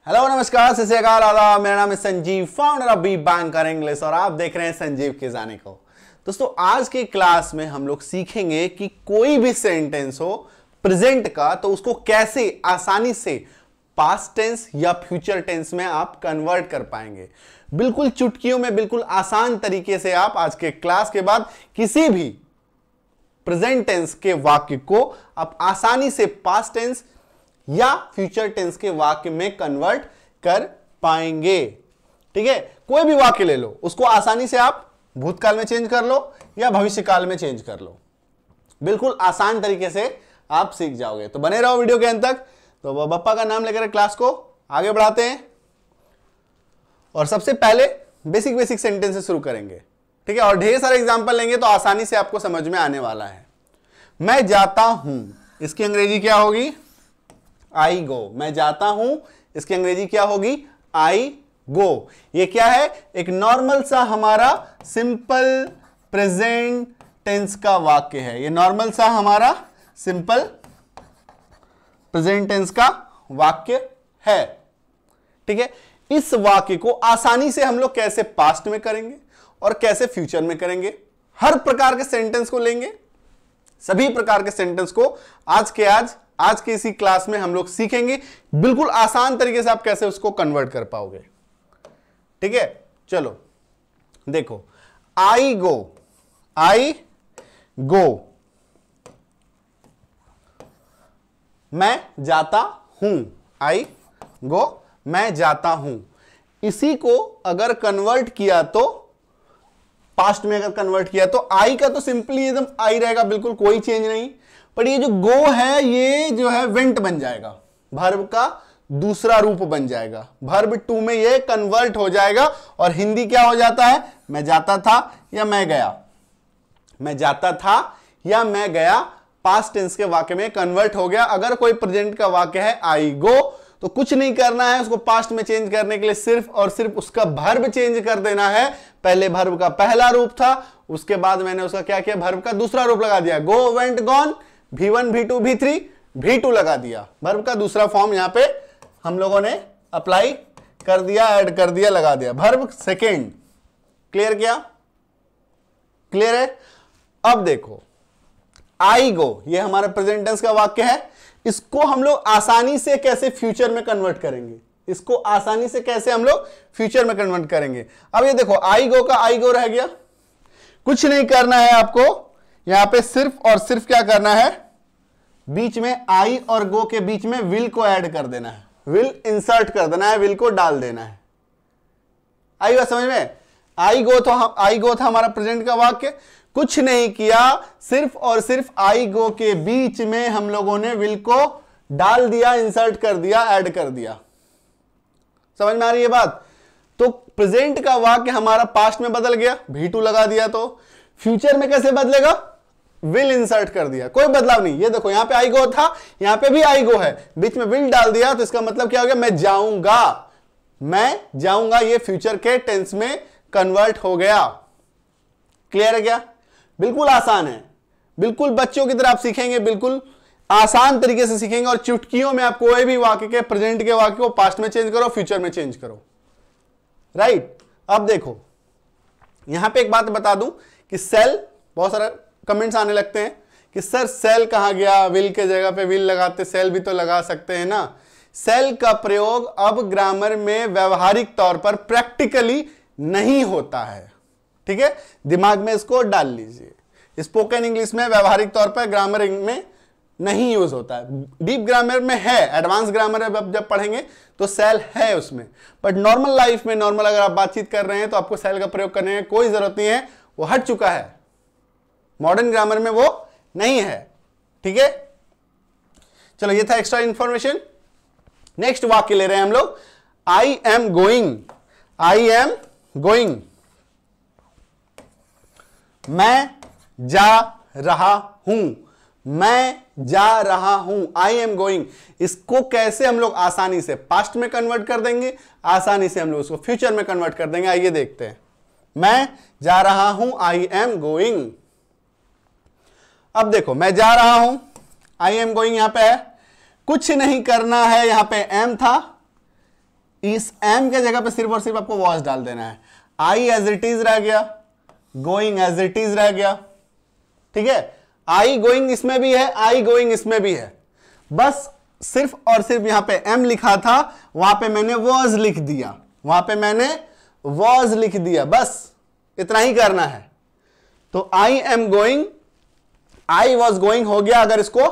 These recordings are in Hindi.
हेलो नमस्कार, सत श्री अकाल, आदाब। मेरा नाम है Sanjeev, founder of B banker English, और आप देख रहे हैं संजीव के जाने को। दोस्तों, आज के क्लास में हम लोग सीखेंगे कि कोई भी सेंटेंस हो प्रेजेंट का, तो उसको कैसे आसानी से पास्ट टेंस या फ्यूचर टेंस में आप कन्वर्ट कर पाएंगे। बिल्कुल चुटकियों में, बिल्कुल आसान तरीके से आप आज के क्लास के बाद किसी भी प्रेजेंट टेंस के वाक्य को आप आसानी से पास्ट टेंस या फ्यूचर टेंस के वाक्य में कन्वर्ट कर पाएंगे। ठीक है, कोई भी वाक्य ले लो, उसको आसानी से आप भूतकाल में चेंज कर लो या भविष्यकाल में चेंज कर लो। बिल्कुल आसान तरीके से आप सीख जाओगे। तो बने रहो वीडियो के अंत तक। तो बप्पा का नाम लेकर क्लास को आगे बढ़ाते हैं और सबसे पहले बेसिक सेंटेंस से शुरू करेंगे। ठीक है, और ढेर सारे एग्जांपल लेंगे तो आसानी से आपको समझ में आने वाला है। मैं जाता हूं, इसकी अंग्रेजी क्या होगी? आई गो। मैं जाता हूं, इसकी अंग्रेजी क्या होगी? आई गो। ये क्या है? एक नॉर्मल सा हमारा सिंपल प्रेजेंट टेंस का वाक्य है। ये नॉर्मल सा हमारा सिंपल प्रेजेंट टेंस का वाक्य है। ठीक है, इस वाक्य को आसानी से हम लोग कैसे पास्ट में करेंगे और कैसे फ्यूचर में करेंगे। हर प्रकार के सेंटेंस को लेंगे, सभी प्रकार के सेंटेंस को आज के इसी क्लास में हम लोग सीखेंगे। बिल्कुल आसान तरीके से आप कैसे उसको कन्वर्ट कर पाओगे। ठीक है, चलो देखो, आई गो, आई गो, मैं जाता हूं। आई गो, मैं जाता हूं। इसी को अगर कन्वर्ट किया तो पास्ट में अगर कन्वर्ट किया तो आई का तो सिंपली एकदम आई रहेगा, बिल्कुल कोई चेंज नहीं। पर ये जो गो है, ये जो है वेंट बन जाएगा, वर्ब का दूसरा रूप बन जाएगा। वर्ब टू में ये कन्वर्ट हो जाएगा और हिंदी क्या हो जाता है? मैं जाता था या मैं गया। मैं जाता था या मैं गया पास्ट टेंस के वाक्य में कन्वर्ट हो गया। अगर कोई प्रेजेंट का वाक्य है आई गो, तो कुछ नहीं करना है उसको पास्ट में चेंज करने के लिए, सिर्फ और सिर्फ उसका वर्ब चेंज कर देना है। पहले वर्ब का पहला रूप था, उसके बाद मैंने उसका क्या किया? वर्ब का दूसरा रूप लगा दिया। गो, went, gone, V1, V2, V3, V2 लगा दिया। वर्ब का दूसरा फॉर्म यहां पे हम लोगों ने अप्लाई कर दिया, ऐड कर दिया, लगा दिया। Verb second. क्लियर क्या? क्लियर है? अब देखो, आई गो, ये हमारा प्रेजेंट टेंस का वाक्य है। इसको हम लोग आसानी से कैसे फ्यूचर में कन्वर्ट करेंगे? इसको आसानी से कैसे हम लोग फ्यूचर में कन्वर्ट करेंगे? अब ये देखो, आई गो का आई गो रह गया। कुछ नहीं करना है आपको, यहां पे सिर्फ और सिर्फ क्या करना है? बीच में आई और गो के बीच में विल को ऐड कर देना है, विल इंसर्ट कर देना है, विल को डाल देना है। आई बात समझ में? आई गो था हमारा प्रेजेंट का वाक्य। कुछ नहीं किया, सिर्फ और सिर्फ आई गो के बीच में हम लोगों ने विल को डाल दिया, इंसर्ट कर दिया, ऐड कर दिया। समझ में आ रही है बात? तो प्रेजेंट का वाक्य हमारा पास्ट में बदल गया, V2 लगा दिया। तो फ्यूचर में कैसे बदलेगा? विल इंसर्ट कर दिया, कोई बदलाव नहीं। ये देखो, यहां पे आई गो था, यहां पे भी आई गो है, बीच में विल डाल दिया, तो इसका मतलब क्या हो गया? मैं जाऊंगा। मैं जाऊंगा, ये फ्यूचर के टेंस में कन्वर्ट हो गया। क्लियर है क्या? बिल्कुल आसान है, बिल्कुल बच्चों की तरह आप सीखेंगे, बिल्कुल आसान तरीके से सीखेंगे। और चुटकियों में आप कोई भी वाक्य के प्रेजेंट के वाक्य को पास्ट में चेंज करो, फ्यूचर में चेंज करो। राइट? अब देखो, यहां पे एक बात बता दूं कि सेल, बहुत सारे कमेंट्स आने लगते हैं कि सर सेल कहां गया? विल के जगह पे विल लगाते, सेल भी तो लगा सकते हैं ना। सेल का प्रयोग अब ग्रामर में व्यवहारिक तौर पर प्रैक्टिकली नहीं होता है। ठीक है, दिमाग में इसको डाल लीजिए। स्पोकन इंग्लिश में व्यवहारिक तौर पर ग्रामर में नहीं यूज होता है। डीप ग्रामर में है, एडवांस ग्रामर जब पढ़ेंगे तो सेल है उसमें, बट नॉर्मल लाइफ में, नॉर्मल अगर आप बातचीत कर रहे हैं तो आपको सेल का प्रयोग करने की कोई जरूरत नहीं है, वो हट चुका है। मॉडर्न ग्रामर में वो नहीं है। ठीक है, चलो ये था एक्स्ट्रा इंफॉर्मेशन। नेक्स्ट वाक्य ले रहे हैं हम लोग, I am going. I am going, मैं जा रहा हूं। मैं जा रहा हूं, आई एम गोइंग। इसको कैसे हम लोग आसानी से पास्ट में कन्वर्ट कर देंगे, आसानी से हम लोग उसको फ्यूचर में कन्वर्ट कर देंगे। आइए देखते हैं। मैं जा रहा हूं, आई एम गोइंग। अब देखो, मैं जा रहा हूं, आई एम गोइंग यहां पे है। कुछ नहीं करना है, यहां पे एम था, इस एम के जगह पे सिर्फ और सिर्फ आपको वॉज डाल देना है। आई एज इट इज रह गया, गोइंग एज इट इज रह गया, ठीक है। आई गोइंग इसमें भी है, आई गोइंग इसमें भी है, बस सिर्फ और सिर्फ यहां पे एम लिखा था, वहां पे मैंने वॉज लिख दिया, वहां पे मैंने वॉज लिख दिया, बस इतना ही करना है। तो I am going, I was going हो गया। अगर इसको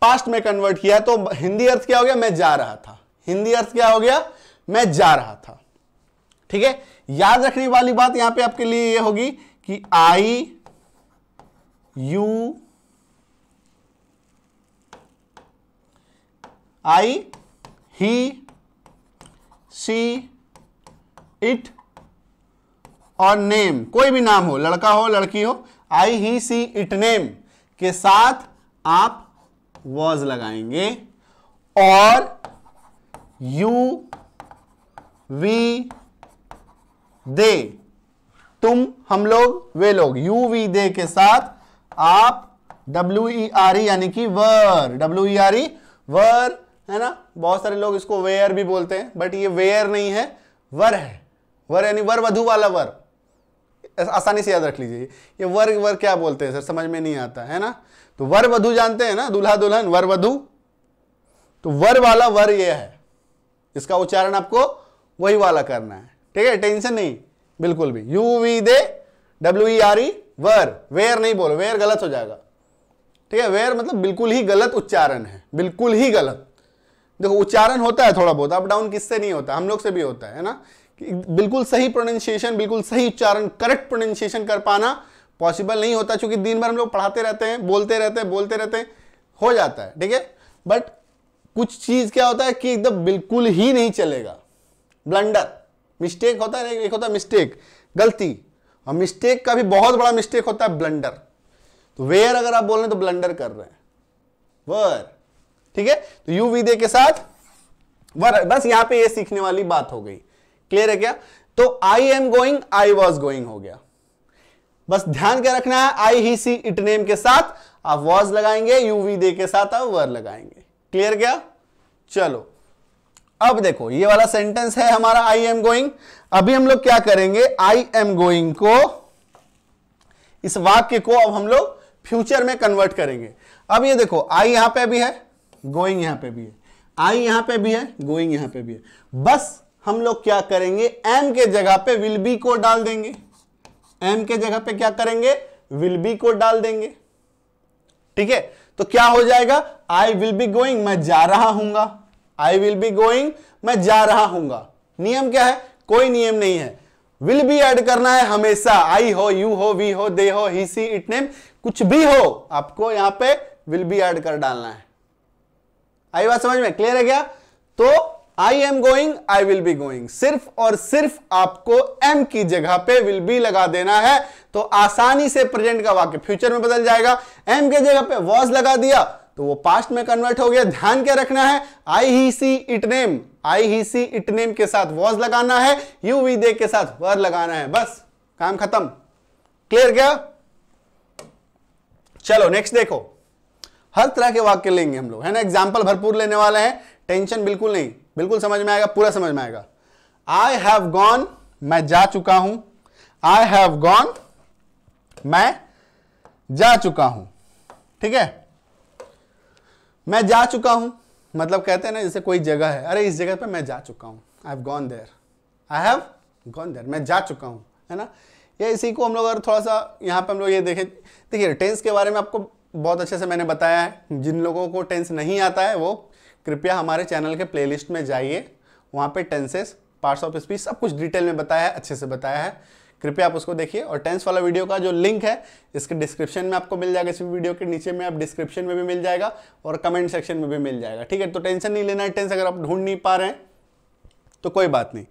पास्ट में कन्वर्ट किया तो हिंदी अर्थ क्या हो गया, मैं जा रहा था। हिंदी अर्थ क्या हो गया, मैं जा रहा था, ठीक है। याद रखने वाली बात यहां पे आपके लिए ये होगी कि I, you, I, he, she, it और नेम, कोई भी नाम हो, लड़का हो लड़की हो, आई, ही, सी, इट, नेम के साथ आप वॉज लगाएंगे और यू, वी, दे, तुम, हम लोग, वे लोग, यू, वी, दे के साथ आप WERE यानी कि वर, WERE वर है ना। बहुत सारे लोग इसको वेयर भी बोलते हैं, बट ये वेयर नहीं है, वर है। वर यानी वर वधु वाला वर, आसानी से याद रख लीजिए। ये वर वर क्या बोलते हैं सर, समझ में नहीं आता है ना। तो वर वधु जानते हैं ना, दूल्हा दुल्हन, वर वधु, तो वर वाला वर ये है, इसका उच्चारण आपको वही वाला करना है, ठीक है। टेंशन नहीं बिल्कुल भी। You, we, they, WERE were, where नहीं बोलो, वेयर गलत हो जाएगा, ठीक है। वेयर मतलब बिल्कुल ही गलत उच्चारण है, बिल्कुल ही गलत। देखो उच्चारण होता है थोड़ा बहुत, अप डाउन किससे नहीं होता, हम लोग से भी होता है ना। बिल्कुल सही प्रोनाउंसिएशन, बिल्कुल सही उच्चारण, करेक्ट प्रोनाउंसिएशन कर पाना पॉसिबल नहीं होता, क्योंकि दिन भर हम लोग पढ़ाते रहते हैं, बोलते रहते हैं, हो जाता है, ठीक है। बट कुछ चीज क्या होता है कि एकदम बिल्कुल ही नहीं चलेगा, ब्लंडर, मिस्टेक होता है। एक होता है मिस्टेक, गलती, और मिस्टेक का भी बहुत बड़ा मिस्टेक होता है ब्लंडर। तो वेयर अगर आप बोल रहे हैं तो ब्लंडर कर रहे हैं, वर, ठीक है। तो यू, वी, दे के साथ वर, बस यहां पे ये सीखने वाली बात हो गई। क्लियर है क्या। तो I am going, I was going हो गया। बस ध्यान क्या रखना है, I, he, she, it, name के साथ आप वॉज लगाएंगे, यू, वी, दे के साथ आप वर लगाएंगे। क्लियर क्या। चलो अब देखो ये वाला सेंटेंस है हमारा आई एम गोइंग। अभी हम लोग क्या करेंगे, आई एम गोइंग को, इस वाक्य को अब हम लोग फ्यूचर में कन्वर्ट करेंगे। अब ये देखो आई यहां पे भी है, गोइंग यहां पे भी है, आई यहां पे भी है, गोइंग यहां पे भी है। बस हम लोग क्या करेंगे, एम के जगह पे विल बी को डाल देंगे। एम के जगह पे क्या करेंगे, विल बी को डाल देंगे, ठीक है। तो क्या हो जाएगा, आई विल बी गोइंग, मैं जा रहा हूंगा। आई विल बी गोइंग, मैं जा रहा हूंगा। नियम क्या है, कोई नियम नहीं है, विल बी ऐड करना है हमेशा। आई हो, यू हो, वी हो, दे हो, ही, सी, इट, नेम, कुछ भी हो, आपको यहां पे विल बी ऐड कर डालना है। आई बात समझ में, क्लियर है क्या। तो I am going, I will be going, सिर्फ और सिर्फ आपको एम की जगह पे विल बी लगा देना है, तो आसानी से प्रेजेंट का वाक्य फ्यूचर में बदल जाएगा। एम के जगह पे वॉज लगा दिया तो वो पास्ट में कन्वर्ट हो गया। ध्यान क्या रखना है, I, he, she, it, name, I, he, she, it, name के साथ वॉज लगाना है, यू, वी, दे के साथ वर लगाना है, बस काम खत्म। क्लियर क्या। चलो नेक्स्ट देखो, हर तरह के वाक्य लेंगे हम लोग, है ना। एग्जाम्पल भरपूर लेने वाले हैं, टेंशन बिल्कुल नहीं, बिल्कुल समझ में आएगा, पूरा समझ में आएगा। आई हैव गॉन, मैं जा चुका हूं। आई हैव गॉन, मैं जा चुका हूं, ठीक है। मैं जा चुका हूं मतलब कहते हैं ना, जैसे कोई जगह है, अरे इस जगह पे मैं जा चुका हूं, I have gone there, I have gone there, मैं जा चुका हूं, है ना। ये इसी को हम लोग अगर थोड़ा सा यहाँ पे हम लोग ये देखें, देखिए टेंस के बारे में आपको बहुत अच्छे से मैंने बताया है। जिन लोगों को टेंस नहीं आता है वो कृपया हमारे चैनल के प्लेलिस्ट में जाइए, वहाँ पे टेंसेस, पार्ट्स ऑफ स्पीच सब कुछ डिटेल में बताया है, अच्छे से बताया है, कृपया आप उसको देखिए। और टेंस वाला वीडियो का जो लिंक है इसके डिस्क्रिप्शन में आपको मिल जाएगा, इस वीडियो के नीचे में आप डिस्क्रिप्शन में भी मिल जाएगा और कमेंट सेक्शन में भी मिल जाएगा, ठीक है। तो टेंशन नहीं लेना है, टेंस अगर आप ढूंढ नहीं पा रहे हैं तो कोई बात नहीं,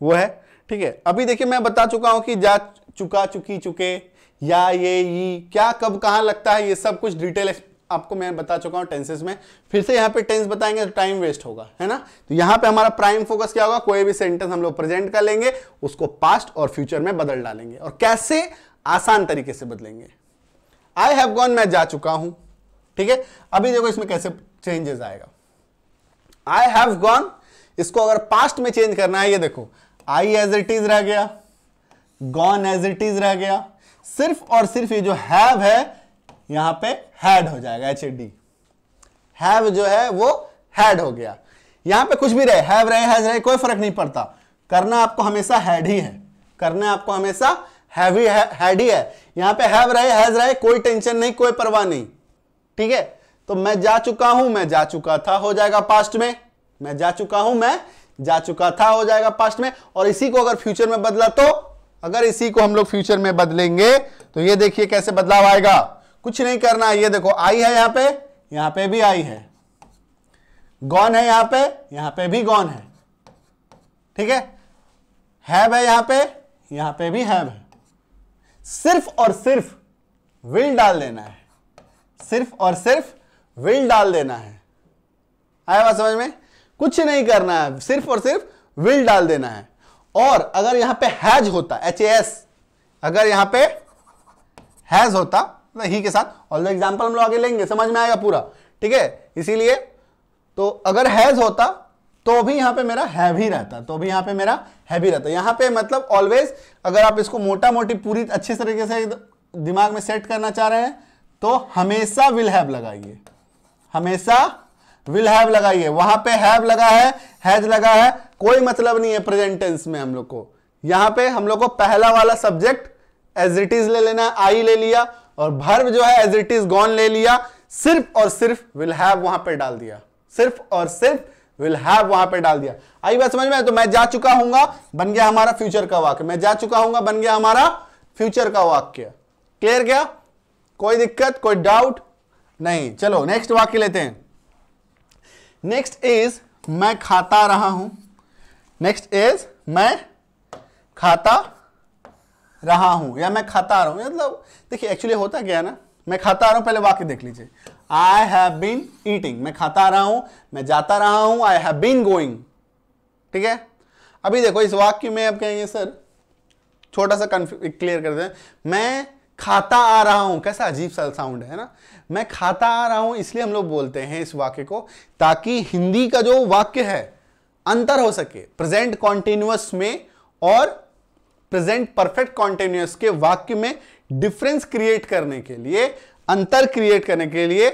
वो है, ठीक है। अभी देखिए मैं बता चुका हूं कि जा चुका, चुकी, चुके, या, ये, क्या, कब, कहां लगता है, ये सब कुछ डिटेल आपको मैं बता चुका हूं टेंसेस में। फिर से यहाँ पे टेंस बताएंगे तो टाइम वेस्ट होगा, है ना। तो यहाँ पे हमारा प्राइम फोकस क्या होगा, कोई भी सेंटेंस हम लोग प्रेजेंट कर लेंगे, उसको पास्ट और फ्यूचर में बदल डालेंगे। और कैसे, आसान तरीके से बदलेंगे। आई हैव गॉन, मैं जा चुका हूं, ठीक है। अभी देखो इसमें कैसे चेंजेस आएगा। आई हैव गॉन, इसको अगर पास्ट में चेंज करना है, ये देखो आई एज इट इज रह गया, गॉन एज इट इज रह गया, सिर्फ और सिर्फ ये जो हैव है यहां पे हैड हो जाएगा, HAD। हैव जो है वो हैड हो गया। यहां पे कुछ भी रहे, हैव रहे हैज रहे कोई फर्क नहीं पड़ता, करना आपको हमेशा हैड ही है, करना आपको हमेशा हैड ही है। यहां पे हैव रहे हैज रहे कोई टेंशन नहीं, कोई परवाह नहीं, ठीक है। तो मैं जा चुका हूं, मैं जा चुका था हो जाएगा पास्ट में, मैं जा चुका हूं, मैं जा चुका था हो जाएगा पास्ट में। और इसी को अगर फ्यूचर में बदला तो, अगर इसी को हम लोग फ्यूचर में बदलेंगे तो ये देखिए कैसे बदलाव आएगा। कुछ नहीं करना है, ये देखो आई है यहां पे भी आई है, गॉन है यहां पे भी गॉन है, ठीक है। हैव है यहां पे भी हैव है। सिर्फ और सिर्फ विल डाल देना है, सिर्फ और सिर्फ विल डाल देना है। आया बात समझ में? कुछ नहीं करना है, सिर्फ और सिर्फ विल डाल देना है। और अगर यहां पे हैज होता, HAS, अगर यहां पे हैज होता ही के साथ, और एग्जांपल हम लोग आगे लेंगे, समझ में आएगा पूरा, ठीक है। इसीलिए तो अगर हैज होता तो भी यहां पे मेरा हैव ही रहता, तो भी यहां पे मेरा हैव ही रहता। यहां पे मतलब ऑलवेज, अगर आप इसको मोटा मोटी पूरी अच्छे तरीके से दिमाग में सेट करना चाह रहे हैं तो हमेशा विल हैव लगाइए, हमेशा विल हैव लगाइए। वहां पे हैव लगा है, हैज लगा है, कोई मतलब नहीं है प्रेजेंट टेंस में हम लोग को। यहां पे हम लोग को पहला वाला सब्जेक्ट एज इट इज ले लेना, आई ले लिया, और वर्ब जो है एज इट इज गॉन ले लिया, सिर्फ और सिर्फ विल हैव वहां पे डाल दिया, सिर्फ और सिर्फ विल हैव वहां पे डाल दिया। आई बात समझ में? तो मैं जा चुका हूंगा बन गया हमारा फ्यूचर का वाक्य, मैं जा चुका हूंगा बन गया हमारा फ्यूचर का वाक्य। क्लियर क्या? कोई दिक्कत, कोई डाउट नहीं? चलो नेक्स्ट वाक्य लेते हैं। नेक्स्ट इज मैं खाता रहा हूं, नेक्स्ट इज मैं खाता रहा हूं या मैं खाता आ रहा हूं। मतलब देखिए एक्चुअली होता क्या है ना, मैं खाता आ रहा हूं, पहले वाक्य देख लीजिए। आई हैव बीन ईटिंग, मैं खाता आ रहा हूं, मैं जाता रहा हूं, आई हैव बीन गोइंग, ठीक है। अभी देखो इस वाक्य में अब कहेंगे सर छोटा सा क्लियर कर दें, मैं खाता आ रहा हूं, कैसा अजीब सा साउंड है ना। मैं खाता आ रहा हूं इसलिए हम लोग बोलते हैं इस वाक्य को, ताकि हिंदी का जो वाक्य है अंतर हो सके प्रेजेंट कॉन्टिन्यूअस में और प्रेजेंट परफेक्ट कॉन्टिन्यूअस के वाक्य में डिफरेंस क्रिएट करने के लिए, अंतर क्रिएट करने के लिए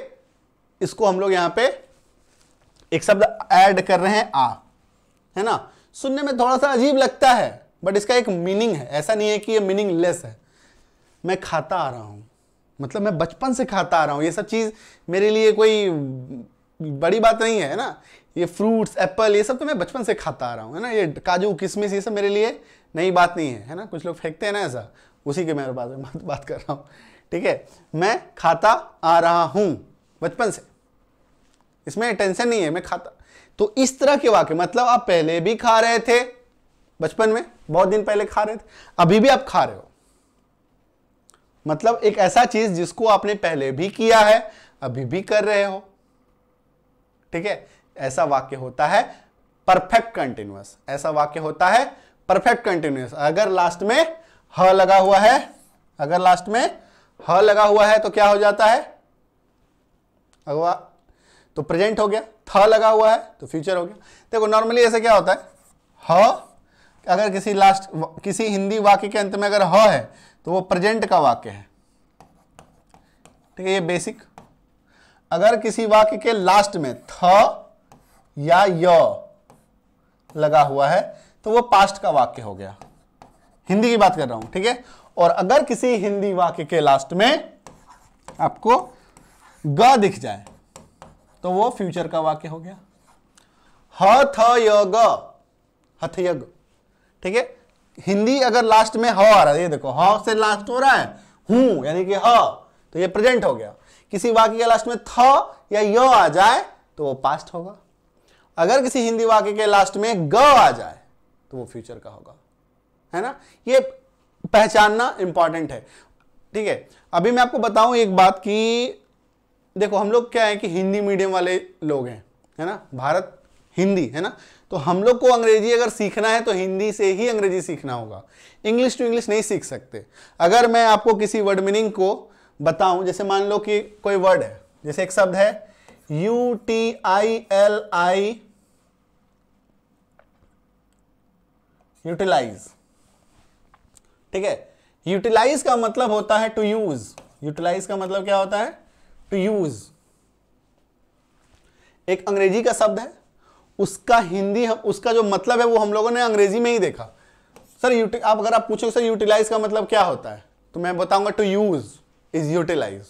इसको हम लोग यहां पे एक शब्द ऐड कर रहे हैं, आ, है ना। सुनने में थोड़ा सा अजीब लगता है बट इसका एक मीनिंग है, ऐसा नहीं है कि ये मीनिंगलेस है। मैं खाता आ रहा हूं मतलब मैं बचपन से खाता आ रहा हूं, ये सब चीज मेरे लिए कोई बड़ी बात नहीं है ना। ये फ्रूट्स, एप्पल, ये सब तो मैं बचपन से खाता आ रहा हूं, है ना। ये काजू, किशमिश, ये सब मेरे लिए नई बात नहीं है, है ना। कुछ लोग फेंकते हैं ना ऐसा, उसी के मैं बात कर रहा हूं, ठीक है। मैं खाता आ रहा हूं बचपन से, इसमें टेंशन नहीं है, मैं खाता। तो इस तरह के वाक्य मतलब आप पहले भी खा रहे थे बचपन में, बहुत दिन पहले खा रहे थे, अभी भी आप खा रहे हो, मतलब एक ऐसा चीज जिसको आपने पहले भी किया है अभी भी कर रहे हो, ठीक है। ऐसा वाक्य होता है परफेक्ट कंटिन्यूअस, ऐसा वाक्य होता है परफेक्ट कंटिन्यूअस। अगर लास्ट में ह लगा हुआ है, अगर लास्ट में ह लगा हुआ है तो क्या हो जाता है, अगवा तो प्रेजेंट हो गया, थ लगा हुआ है तो फ्यूचर हो गया। देखो नॉर्मली ऐसे क्या होता है, ह अगर किसी हिंदी वाक्य के अंत में अगर ह है तो वो प्रेजेंट का वाक्य है, ठीक है, ये बेसिक। अगर किसी वाक्य के लास्ट में थ या य लगा हुआ है तो वो पास्ट का वाक्य हो गया, हिंदी की बात कर रहा हूं, ठीक है। और अगर किसी हिंदी वाक्य के लास्ट में आपको ग दिख जाए तो वो फ्यूचर का वाक्य हो गया। ह थ य ग, हथयग, ठीक है। हिंदी अगर लास्ट में ह आ रहा है, ये देखो ह से लास्ट हो रहा है हूं, यानी कि ह, तो ये प्रेजेंट हो गया। किसी वाक्य के लास्ट में थ या य आ जाए तो वो पास्ट होगा। अगर किसी हिंदी वाक्य के लास्ट में ग आ जाए तो वो फ्यूचर का होगा, है ना। ये पहचानना इंपॉर्टेंट है, ठीक है। अभी मैं आपको बताऊं एक बात कि देखो हम लोग क्या है कि हिंदी मीडियम वाले लोग हैं, है ना, भारत हिंदी, है ना। तो हम लोग को अंग्रेजी अगर सीखना है तो हिंदी से ही अंग्रेजी सीखना होगा, इंग्लिश टू इंग्लिश नहीं सीख सकते। अगर मैं आपको किसी वर्ड मीनिंग को बताऊं, जैसे मान लो कि कोई वर्ड है, जैसे एक शब्द है UTILI, यूटिलाइज, ठीक है। यूटिलाइज का मतलब होता है टू यूज। यूटिलाइज का मतलब क्या होता है? To use. एक अंग्रेजी का शब्द है, उसका हिंदी उसका जो मतलब है वो हम लोगों ने अंग्रेजी में ही देखा। सर आप अगर आप पूछो सर यूटिलाइज का मतलब क्या होता है, तो मैं बताऊंगा to use is utilize.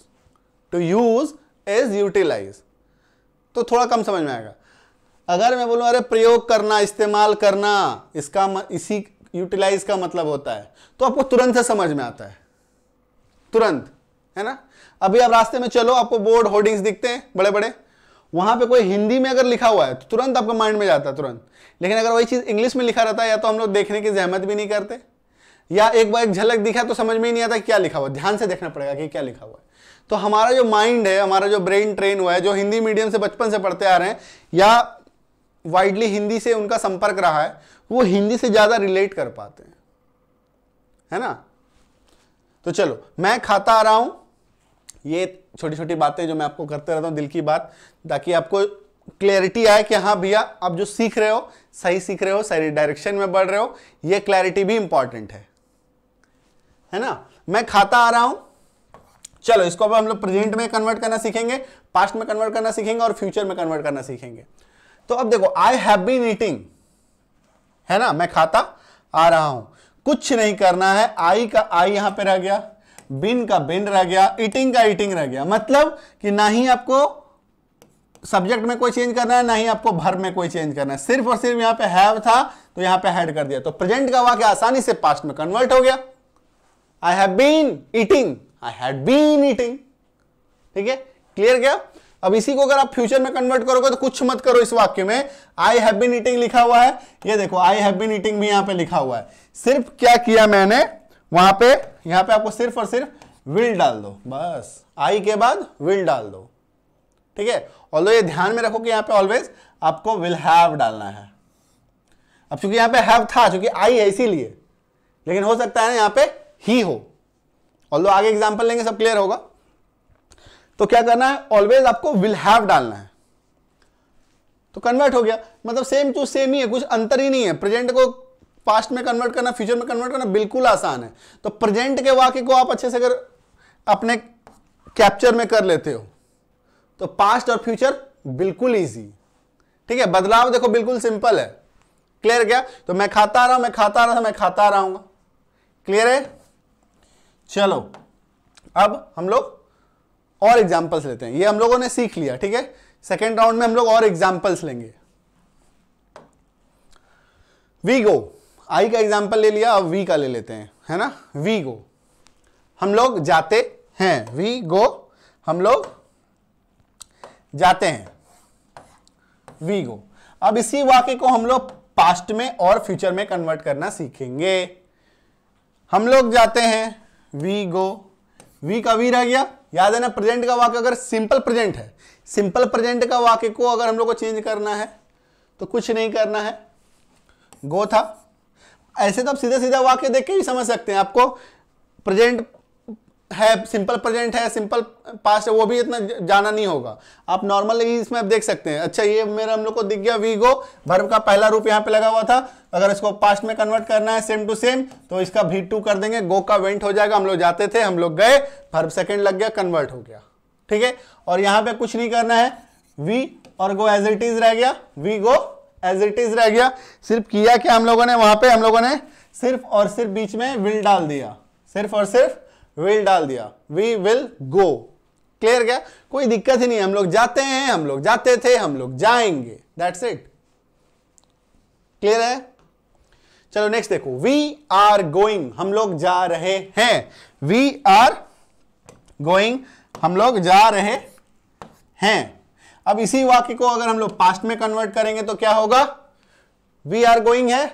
To use is utilize, तो थोड़ा कम समझ में आएगा। अगर मैं बोलूं अरे प्रयोग करना, इस्तेमाल करना, इसी यूटिलाइज का मतलब होता है, तो आपको तुरंत से समझ में आता है, तुरंत, है ना। अभी आप रास्ते में चलो, आपको बोर्ड होर्डिंग्स दिखते हैं बड़े बड़े, वहां पे कोई हिंदी में अगर लिखा हुआ है तो तुरंत आपके माइंड में जाता है तुरंत। लेकिन अगर वही चीज इंग्लिश में लिखा रहता है, या तो हम लोग देखने की जहमत भी नहीं करते, या एक बार एक झलक दिखा तो समझ में ही नहीं आता क्या लिखा हुआ, ध्यान से देखना पड़ेगा कि क्या लिखा हुआ है। तो हमारा जो माइंड है, हमारा जो ब्रेन ट्रेन हुआ है, जो हिंदी मीडियम से बचपन से पढ़ते आ रहे हैं, या वाइडली हिंदी से उनका संपर्क रहा है, वो हिंदी से ज्यादा रिलेट कर पाते हैं, है ना। तो चलो, मैं खाता आ रहा हूं, ये छोटी छोटी बातें जो मैं आपको करते रहता हूं, दिल की बात, ताकि आपको क्लैरिटी आए कि हाँ भैया आप जो सीख रहे हो सही सीख रहे हो, सही डायरेक्शन में बढ़ रहे हो। ये क्लैरिटी भी इंपॉर्टेंट है ना। मैं खाता आ रहा हूं, चलो इसको अब हम लोग प्रेजेंट में कन्वर्ट करना सीखेंगे, पास्ट में कन्वर्ट करना सीखेंगे और फ्यूचर में कन्वर्ट करना सीखेंगे। तो अब देखो, आई हैव बीन ईटिंग, है ना, मैं खाता आ रहा हूं, कुछ नहीं करना है। आई का आई यहां पे रह गया, बिन का बिन रह गया, ईटिंग का ईटिंग रह गया। मतलब कि ना ही आपको सब्जेक्ट में कोई चेंज करना है, ना ही आपको वर्ब में कोई चेंज करना है, सिर्फ और सिर्फ यहां पे हैव था तो यहां पे हैड कर दिया, तो प्रेजेंट का वाक्य आसानी से पास्ट में कन्वर्ट हो गया। I have been eating, I had been eating, ठीक है, क्लियर क्या। अब इसी को अगर आप फ्यूचर में कन्वर्ट करोगे तो कुछ मत करो, इस वाक्य में आई हैव बीन ईटिंग लिखा हुआ है, ये देखो आई हैव बीन ईटिंग भी यहां पे लिखा हुआ है। सिर्फ क्या किया मैंने वहां पे, यहां पे आपको सिर्फ और सिर्फ विल डाल दो, बस आई के बाद विल डाल दो, ठीक है। ऑल्दो ये ध्यान में रखो कि यहां पे ऑलवेज आपको विल हैव डालना है। अब चूंकि यहां पे हैव था, चूंकि आई है इसीलिए, लेकिन हो सकता है ना यहां पे ही हो। ऑल्दो आगे एग्जांपल लेंगे सब क्लियर होगा। तो क्या करना है, ऑलवेज आपको विल हैव डालना है, तो कन्वर्ट हो गया। मतलब सेम टू सेम ही है, कुछ अंतर ही नहीं है। प्रेजेंट को पास्ट में कन्वर्ट करना, फ्यूचर में कन्वर्ट करना बिल्कुल आसान है। तो प्रेजेंट के वाक्य को आप अच्छे से अगर अपने कैप्चर में कर लेते हो तो पास्ट और फ्यूचर बिल्कुल इजी, ठीक है। बदलाव देखो बिल्कुल सिंपल है, क्लियर क्या। तो मैं खाता आ रहा हूं, मैं खाता आ रहा था, मैं खाता आ रहा हूं, क्लियर है। चलो अब हम लोग और एग्जाम्पल्स लेते हैं, ये हम लोगों ने सीख लिया, ठीक है। सेकेंड राउंड में हम लोग और एग्जाम्पल्स लेंगे। वी गो, आई का एग्जाम्पल ले लिया, अब वी का ले लेते हैं, है ना। वी गो, हम लोग जाते हैं, वी गो, हम लोग जाते हैं, वी गो। अब इसी वाक्य को हम लोग पास्ट में और फ्यूचर में कन्वर्ट करना सीखेंगे। हम लोग जाते हैं, वी गो, वी का वी रह गया। याद है ना, प्रेजेंट का वाक्य अगर सिंपल प्रेजेंट है, सिंपल प्रेजेंट का वाक्य को अगर हम लोग को चेंज करना है तो कुछ नहीं करना है, गो था। ऐसे तो आप सीधे सीधा वाक्य देख के भी समझ सकते हैं, आपको प्रेजेंट है, सिंपल प्रेजेंट है, सिंपल पास्ट है, वो भी इतना जाना नहीं होगा। आप नॉर्मल इसमें आप देख सकते हैं। अच्छा, ये मेरा हम लोग को दिख गया वी गो, वर्ब का पहला रूप यहाँ पे लगा हुआ था। अगर इसको पास्ट में कन्वर्ट करना है सेम टू सेम, तो इसका V2 कर देंगे, गो का वेंट हो जाएगा। हम लोग जाते थे, हम लोग गए, वर्ब सेकंड लग गया, कन्वर्ट हो गया, ठीक है। और यहाँ पे कुछ नहीं करना है, वी और गो एज इट इज रह गया, we go as it is रह गया। सिर्फ किया क्या हम लोगों ने, वहां पे हम लोगों ने सिर्फ और सिर्फ बीच में विल डाल दिया, सिर्फ और सिर्फ विल डाल दिया, वी विल गो, क्लियर क्या। कोई दिक्कत ही नहीं है, हम लोग जाते हैं, हम लोग जाते थे, हम लोग जाएंगे, दैट्स इट, क्लियर है। चलो नेक्स्ट देखो, वी आर गोइंग, हम लोग जा रहे हैं, वी आर गोइंग, हम लोग जा रहे हैं। अब इसी वाक्य को अगर हम लोग पास्ट में कन्वर्ट करेंगे तो क्या होगा, वी आर गोइंग है,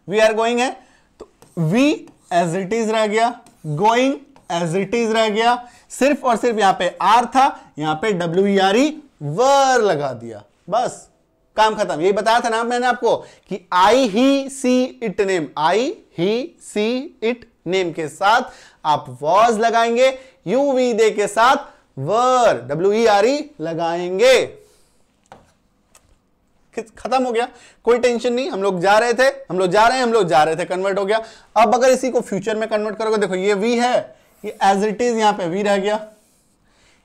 वी आर गोइंग है, तो वी एज इट इज रह गया, गोइंग एज इट इज रह गया। सिर्फ और सिर्फ यहां पे आर था, यहां पे WERE वर लगा दिया, बस काम खत्म। यही बताया था ना मैंने आपको कि I he she it name, I he she it name के साथ आप वॉज लगाएंगे, यूवी दे के साथ वर WERE लगाएंगे, खत्म हो गया, कोई टेंशन नहीं, हम लोग जा रहे थे, हम लोग जा रहे थे, कन्वर्ट हो गया। अब अगर इसी को फ्यूचर में कन्वर्ट करोगे, देखो ये वी है, ये एज इट इज यहां पे वी रह गया,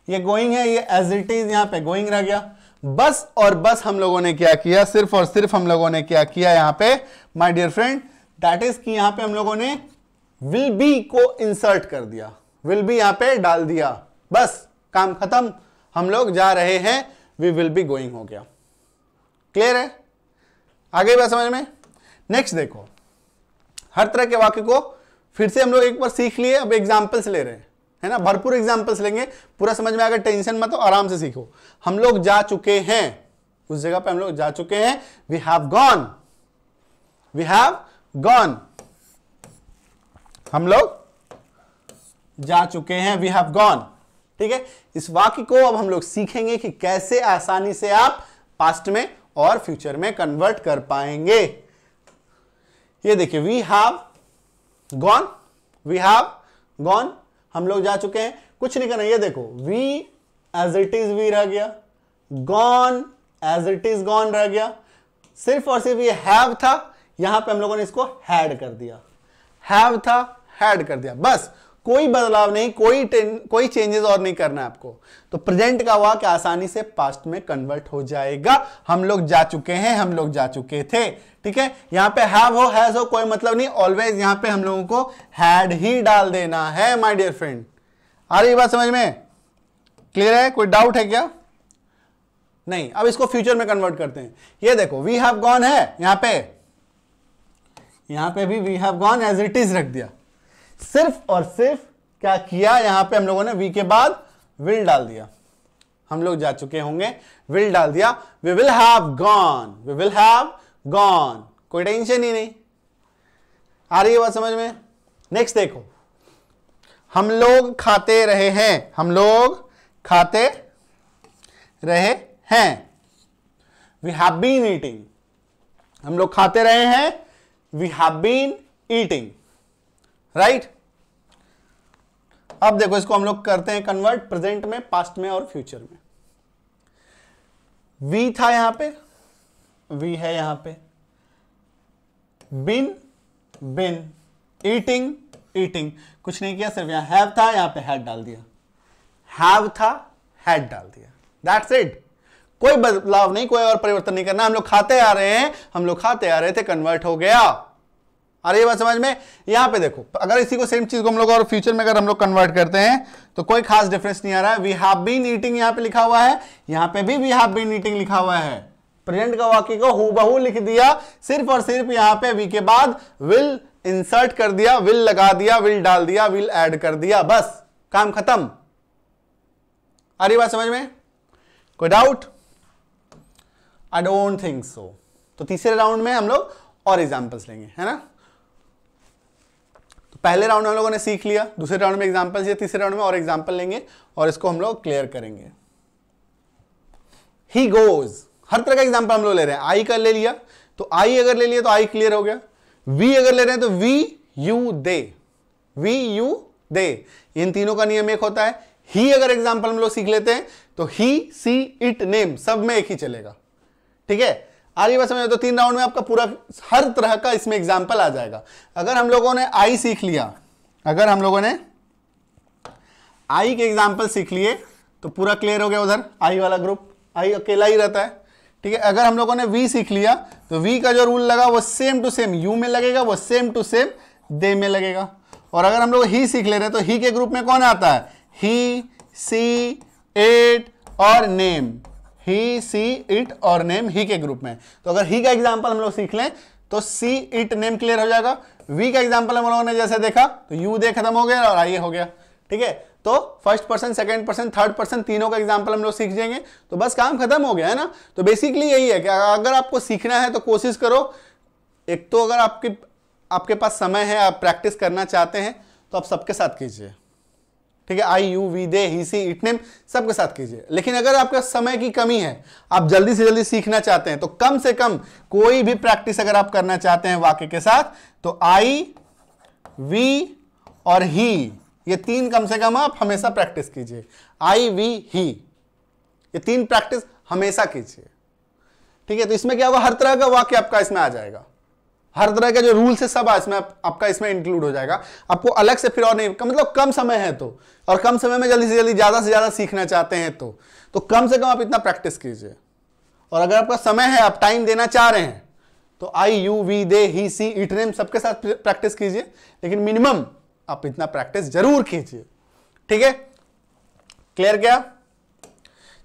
ये गोइंग है, ये एज इट इज यहां पे गोइंग रह गया। बस और बस हम लोगों ने क्या किया, सिर्फ और सिर्फ हम लोगों ने क्या किया यहां पे my dear friend, that is कि यहां पे हम लोगों ने विल बी को इंसर्ट कर दिया, विल बी यहां पे डाल दिया, बस काम खत्म, हम लोग जा रहे हैं, वी विल बी गोइंग हो गया। क्लियर है, आगे बात समझ में। नेक्स्ट देखो, हर तरह के वाक्य को फिर से हम लोग एक बार सीख लिए, अब एग्जाम्पल्स ले रहे हैं, है ना, भरपूर एग्जाम्पल्स लेंगे, पूरा समझ में आएगा, टेंशन मत हो, आराम से सीखो। हम लोग जा चुके हैं, उस जगह पे हम लोग जा चुके हैं, we have gone, we have gone, हम लोग जा चुके हैं, वी हैव गॉन। ठीक है, इस वाक्य को अब हम लोग सीखेंगे कि कैसे आसानी से आप पास्ट में और फ्यूचर में कन्वर्ट कर पाएंगे। ये देखिए, we have gone, we have gone, हम लोग जा चुके हैं, कुछ नहीं करना। ये देखो, we as it is we रह गया, gone as it is gone रह गया, सिर्फ और सिर्फ ये हैव था, यहां पे हम लोगों ने इसको हैड कर दिया, हैव था हैड कर दिया, बस, कोई बदलाव नहीं, कोई चेंजेस और नहीं करना है आपको। तो प्रेजेंट का वाक्य आसानी से पास्ट में कन्वर्ट हो जाएगा। हम लोग जा चुके हैं, हम लोग जा चुके थे। ठीक है, यहां पे हैव हो हैज हो कोई मतलब नहीं, ऑलवेज यहां पे हम लोगों को हैड ही डाल देना है माय डियर फ्रेंड। आ रही बात समझ में, क्लियर है, कोई डाउट है क्या? नहीं। अब इसको फ्यूचर में कन्वर्ट करते हैं। ये देखो, वी हैव गॉन है, यहां पे भी we have gone as it is रख दिया, सिर्फ और सिर्फ क्या किया, यहां पे हम लोगों ने वी के बाद विल डाल दिया, हम लोग जा चुके होंगे, विल डाल दिया, we will have gone, we will have gone, कोई टेंशन ही नहीं। आ रही है बात समझ में? नेक्स्ट देखो, हम लोग खाते रहे हैं, हम लोग खाते रहे हैं, वी हैव बीन ईटिंग, हम लोग खाते रहे हैं, we have been eating, right. अब देखो, इसको हम लोग करते हैं कन्वर्ट प्रेजेंट में, पास्ट में और फ्यूचर में। वी था यहां पे, वी है यहां पे, बिन बिन, ईटिंग ईटिंग, कुछ नहीं किया, सिर्फ यहां हैव था, यहां पे हैड डाल दिया, हैव था हैड डाल दिया, दैट्स इट। कोई बदलाव नहीं, कोई और परिवर्तन नहीं करना। हम लोग खाते आ रहे हैं, हम लोग खाते आ रहे थे, कन्वर्ट हो गया। अरे ये बात समझ में? यहां पे देखो, अगर इसी को सेम चीज को हम लोग और फ्यूचर में अगर हम लोग कन्वर्ट करते हैं तो कोई खास डिफरेंस नहीं आ रहा है। वी हैव बीन ईटिंग यहां पे लिखा हुआ है, यहां पे भी वी हैव बीन ईटिंग लिखा हुआ है। प्रेजेंट का वाक्य को हूबहू लिख दिया, सिर्फ और सिर्फ यहां पे वी के बाद विल इंसर्ट कर दिया, विल लगा दिया, विल डाल दिया, विल ऐड कर दिया, बस काम खत्म। अरे बात समझ में? कोई doubt? I don't think so. तो तीसरे राउंड में हम लोग और एग्जांपल्स लेंगे, है ना। तो पहले राउंड में हम लोगों ने सीख लिया, दूसरे राउंड में एग्जांपल्स, ये तीसरे राउंड में और एग्जांपल लेंगे और इसको हम लोग क्लियर करेंगे। ही गोज, हर तरह का एग्जांपल हम लोग ले रहे हैं। आई का ले लिया तो आई अगर ले लिया तो आई क्लियर हो गया। वी अगर ले रहे हैं तो we you they, we you they, इन तीनों का नियम एक होता है। ही अगर एग्जांपल हम लोग सीख लेते हैं तो ही सी इट नेम, सब में एक ही चलेगा। ठीक है, आगे बात समझ। तो 3 राउंड में आपका पूरा हर तरह का इसमें एग्जांपल आ जाएगा। अगर हम लोगों ने आई सीख लिया, अगर हम लोगों ने आई के एग्जांपल सीख लिए तो पूरा क्लियर हो गया। उधर आई वाला ग्रुप, आई अकेला ही रहता है। ठीक है, अगर हम लोगों ने वी सीख लिया तो वी का जो रूल लगा वो सेम टू सेम यू में लगेगा, वो सेम टू सेम दे में लगेगा। और अगर हम लोग ही सीख ले रहे हैं तो ही के ग्रुप में कौन आता है? ही, सी, इट और नेम, ही, सी, इट और नेम ही के ग्रुप में। तो अगर ही का एग्जांपल हम लोग सीख लें तो सी, इट, नेम क्लियर हो जाएगा। वी का एग्जांपल हम लोगों ने जैसे देखा तो यू दे खत्म हो गया और आई हो गया। ठीक है, तो first person, second person, third person, तीनों का एग्जांपल हम लोग सीख जाएंगे तो बस काम खत्म हो गया, है ना। तो बेसिकली यही है कि अगर आपको सीखना है तो कोशिश करो, एक तो अगर आपके पास समय है, आप प्रैक्टिस करना चाहते हैं तो आप सबके साथ कीजिए। ठीक है, I, you, we, they, he, she, it, name सबके साथ कीजिए। लेकिन अगर आपका समय की कमी है, आप जल्दी से जल्दी सीखना चाहते हैं तो कम से कम कोई भी प्रैक्टिस अगर आप करना चाहते हैं वाक्य के साथ तो आई, वी और ही, ये 3 कम से कम आप हमेशा प्रैक्टिस कीजिए। आई, वी, ही, ये 3 प्रैक्टिस हमेशा कीजिए। ठीक है, तो इसमें क्या होगा, हर तरह का वाक्य आपका इसमें आ जाएगा, हर तरह के जो रूल्स है सब इसमें आपका इसमें इंक्लूड हो जाएगा। आपको अलग से फिर और नहीं, मतलब कम समय है तो, और कम समय में जल्दी से जल्दी ज्यादा से ज्यादा सीखना चाहते हैं तो कम से कम आप इतना प्रैक्टिस कीजिए। और अगर आपका समय है, आप टाइम देना चाह रहे हैं, तो I, you, we, they, he, she, it, name सबके साथ प्रैक्टिस कीजिए, लेकिन मिनिमम आप इतना प्रैक्टिस जरूर कीजिए। ठीक है, क्लियर क्या?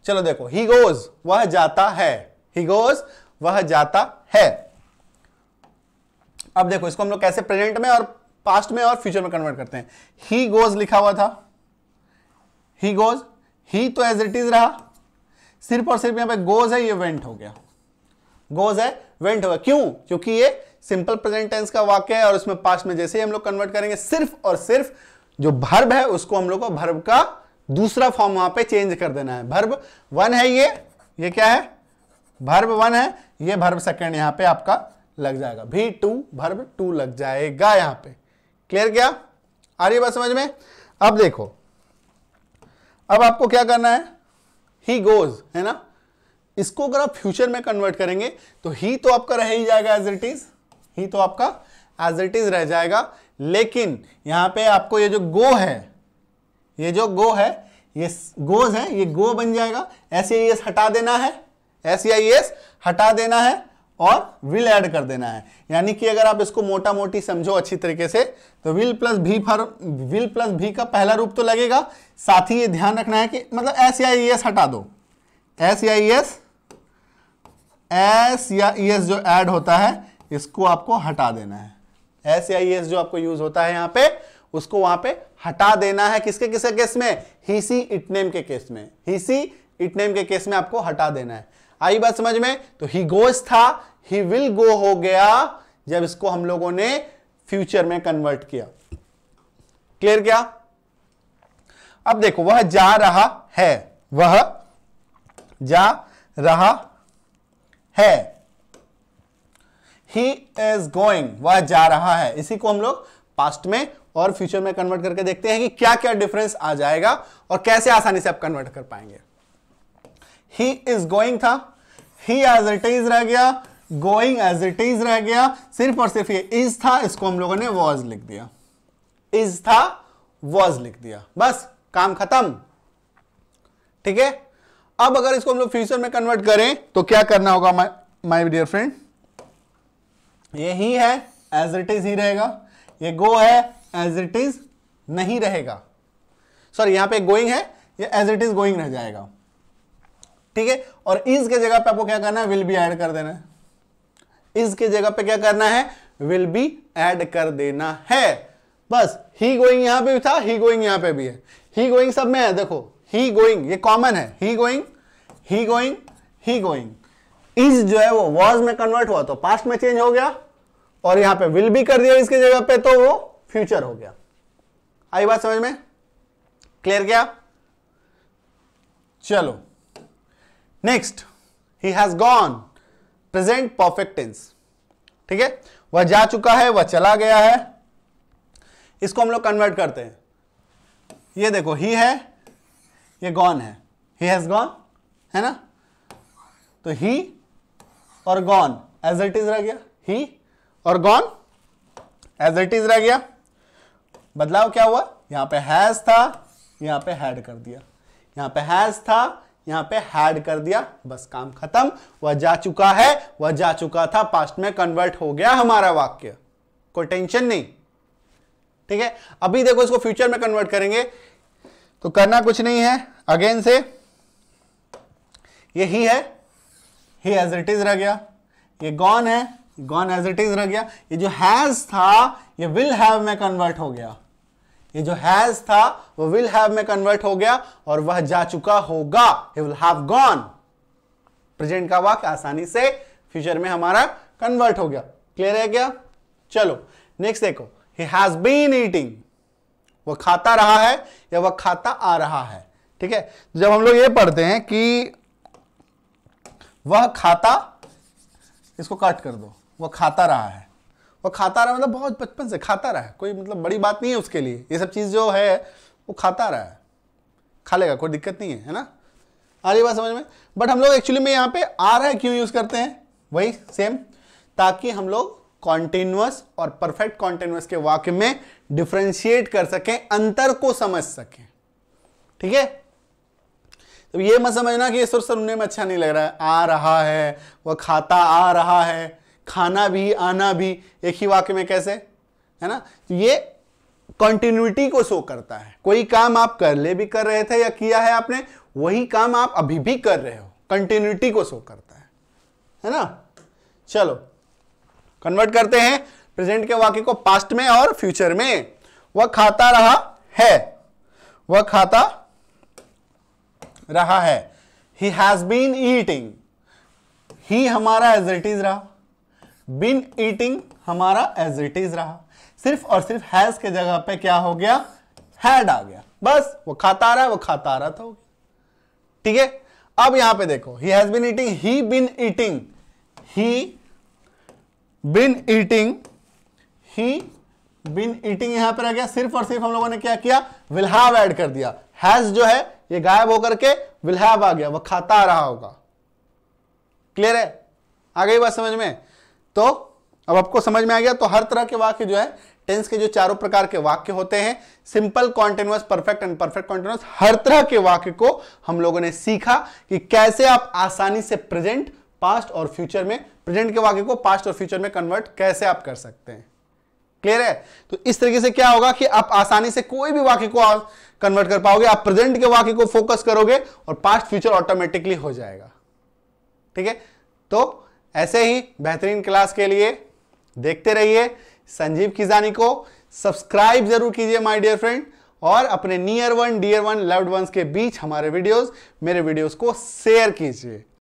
चलो देखो, ही गोज वह जाता है, ही गोज वह जाता है। अब देखो इसको हम लोग कैसे प्रेजेंट में और पास्ट में और फ्यूचर में कन्वर्ट करते हैं। ही गोज लिखा हुआ था, ही गोज, ही तो एज इट इज रहा, सिर्फ और सिर्फ यहां पे गोज है, ये वेंट हो गया, गोज है वेंट हो गया। क्यों? क्योंकि ये सिंपल प्रेजेंट टेंस का वाक्य है और उसमें पास्ट में जैसे ही हम लोग कन्वर्ट करेंगे, सिर्फ और सिर्फ जो भर्ब है उसको हम लोग को भर्ब का दूसरा फॉर्म वहां पे चेंज कर देना है। भर्ब वन है, ये क्या है, भर्ब वन है, ये भर्ब सेकंड यहां पे आपका लग जाएगा, भी टू भर्ब टू लग जाएगा यहां पे। क्लियर क्या? आ रही है बात समझ में? अब देखो, अब आपको क्या करना है, ही गोज है ना, इसको अगर आप फ्यूचर में कन्वर्ट करेंगे तो ही तो आपका रह ही जाएगा एज इट इज, ही तो आपका एज इट इज रह जाएगा, लेकिन यहां पे आपको ये जो गो है, ये जो गो है, ये गोज है, ये गो बन जाएगा, एस हटा देना है, एस हटा देना है और विल ऐड कर देना है। यानी कि अगर आप इसको मोटा मोटी समझो अच्छी तरीके से, तो विल प्लस भी का पहला रूप तो लगेगा, साथ ही ये ध्यान रखना है कि मतलब एस हटा दो, एस या ईएस जो ऐड होता है इसको आपको हटा देना है, एस या ईएस जो आपको यूज होता है यहां पे उसको वहां पे हटा देना है। किसके किसके केस में? ही सी इट नेम के केस में, ही सी इट नेम के केस में आपको हटा देना है। आई बात समझ में? तो ही गोज था, ही विल गो हो गया जब इसको हम लोगों ने फ्यूचर में कन्वर्ट किया। क्लियर क्या? अब देखो, वह जा रहा है, वह जा रहा है, ही इज गोइंग, वह जा रहा है। इसी को हम लोग पास्ट में और फ्यूचर में कन्वर्ट करके देखते हैं कि क्या क्या डिफरेंस आ जाएगा और कैसे आसानी से आप कन्वर्ट कर पाएंगे। ही इज गोइंग था, ही एज इट इज रह गया, गोइंग एज इट इज रह गया, सिर्फ और सिर्फ ये इज था, इसको हम लोगों ने वॉज लिख दिया, इज था वॉज लिख दिया, बस काम खत्म। ठीक है, अब अगर इसको हम लोग फ्यूचर में कन्वर्ट करें तो क्या करना होगा माय डियर फ्रेंड, ये ही है एज इट इज ही रहेगा, ये गो है एज इट इज नहीं रहेगा, सॉरी यहां पे गोइंग है, ये एज इट इज गोइंग रह जाएगा। ठीक है, और इज के जगह पे आपको क्या करना है, विल बी ऐड कर देना है, इज के जगह पे क्या करना है, विल बी ऐड कर देना है, बस। ही गोइंग यहां पे भी था, ही गोइंग यहां पे भी है, ही गोइंग सब में है, देखो ही गोइंग ये कॉमन है, he going he going he going. Is जो है वो वॉज में कन्वर्ट हुआ तो पास्ट में चेंज हो गया, और यहां पे विल भी कर दिया इसके जगह पे तो वो फ्यूचर हो गया। आई बात समझ में? क्लियर क्या? चलो next, he has gone, present perfect tense. ठीक है, वह जा चुका है, वह चला गया है, इसको हम लोग कन्वर्ट करते हैं। ये देखो, ही है, ये गॉन है, ही हैज गॉन है ना, तो ही और गॉन एज इट इज रह गया, ही और गॉन एज इट इज रह गया। बदलाव क्या हुआ, यहां पे हैज था, यहां पे हैड कर दिया, यहां पे हैज था, यहां पे हैड कर दिया, बस काम खत्म। वह जा चुका है, वह जा चुका था, पास्ट में कन्वर्ट हो गया हमारा वाक्य, कोई टेंशन नहीं। ठीक है, अभी देखो इसको फ्यूचर में कन्वर्ट करेंगे तो करना कुछ नहीं है, अगेन से ये ही है, ही एज इट इज रह गया, ये गॉन है, गॉन एज इट इज रह गया, ये जो हैज था ये विल हैव में कन्वर्ट हो गया, ये जो हैज था वो विल हैव में कन्वर्ट हो गया, और वह जा चुका होगा, he will have gone, present का वाक्य आसानी से फ्यूचर में हमारा कन्वर्ट हो गया। क्लियर है क्या? चलो नेक्स्ट देखो, he has been eating, वह खाता रहा है या वह खाता आ रहा है। ठीक है, जब हम लोग ये पढ़ते हैं कि वह खाता, इसको कट कर दो, वह खाता रहा है, वह खाता रहा मतलब बहुत बचपन से खाता रहा है, कोई मतलब बड़ी बात नहीं है उसके लिए, ये सब चीज जो है वो खाता रहा है, खा लेगा, कोई दिक्कत नहीं है, है ना। आ रही बात समझ में? बट हम लोग एक्चुअली में यहाँ पे आर है क्यों यूज करते हैं? वही सेम, ताकि हम लोग कॉन्टिन्यूअस और परफेक्ट कॉन्टिन्यूअस के वाक्य में डिफरेंशिएट कर सकें, अंतर को समझ सकें। ठीक है, तो ये मत समझना कि ये सिर्फ सुनने में अच्छा नहीं लग रहा है, आ रहा है, वह खाता आ रहा है, खाना भी आना भी एक ही वाक्य में कैसे, है ना? ये कंटिन्यूटी को शो करता है। कोई काम आप कर रहे थे या किया है आपने, वही काम आप अभी भी कर रहे हो, कंटिन्यूटी को शो करता है ना? चलो कन्वर्ट करते हैं प्रेजेंट के वाक्य को पास्ट में और फ्यूचर में। वह खाता रहा है, वह खाता रहा है। ही हैज बीन ईटिंग, ही हमारा एज इट इज रहा, बीन ईटिंग हमारा एज इट इज रहा। सिर्फ और सिर्फ हैज के जगह पे क्या हो गया? हैड आ गया। बस वो खाता आ रहा है, वो खाता आ रहा था। ठीक है, अब यहां पे देखो, he has been eating, he been eating, he been eating, he been eating यहां पर आ गया। सिर्फ और सिर्फ हम लोगों ने क्या किया? विल हैव ऐड कर दिया। हैज जो है ये गायब होकर के विल हैव आ गया, वह खाता आ रहा होगा। क्लियर है? आ गई बात समझ में? तो अब आपको समझ में आ गया। तो हर तरह के वाक्य जो है, टेंस के जो चारों प्रकार के वाक्य होते हैं, simple, continuous, perfect and perfect continuous, हर तरह के वाक्य को हम लोगों ने सीखा कि कैसे आप आसानी से प्रेजेंट, पास्ट और फ्यूचर में, प्रेजेंट के वाक्य को पास्ट और फ्यूचर में कन्वर्ट कैसे आप कर सकते हैं। क्लियर है? तो इस तरीके से क्या होगा कि आप आसानी से कोई भी वाक्य को कन्वर्ट कर पाओगे। आप प्रेजेंट के वाक्य को फोकस करोगे और पास्ट फ्यूचर ऑटोमेटिकली हो जाएगा। ठीक है, तो ऐसे ही बेहतरीन क्लास के लिए देखते रहिए संजीव खिजानी को। सब्सक्राइब जरूर कीजिए माय डियर फ्रेंड, और अपने near one, dear one, loved ones के बीच हमारे वीडियोस, मेरे वीडियोस को शेयर कीजिए।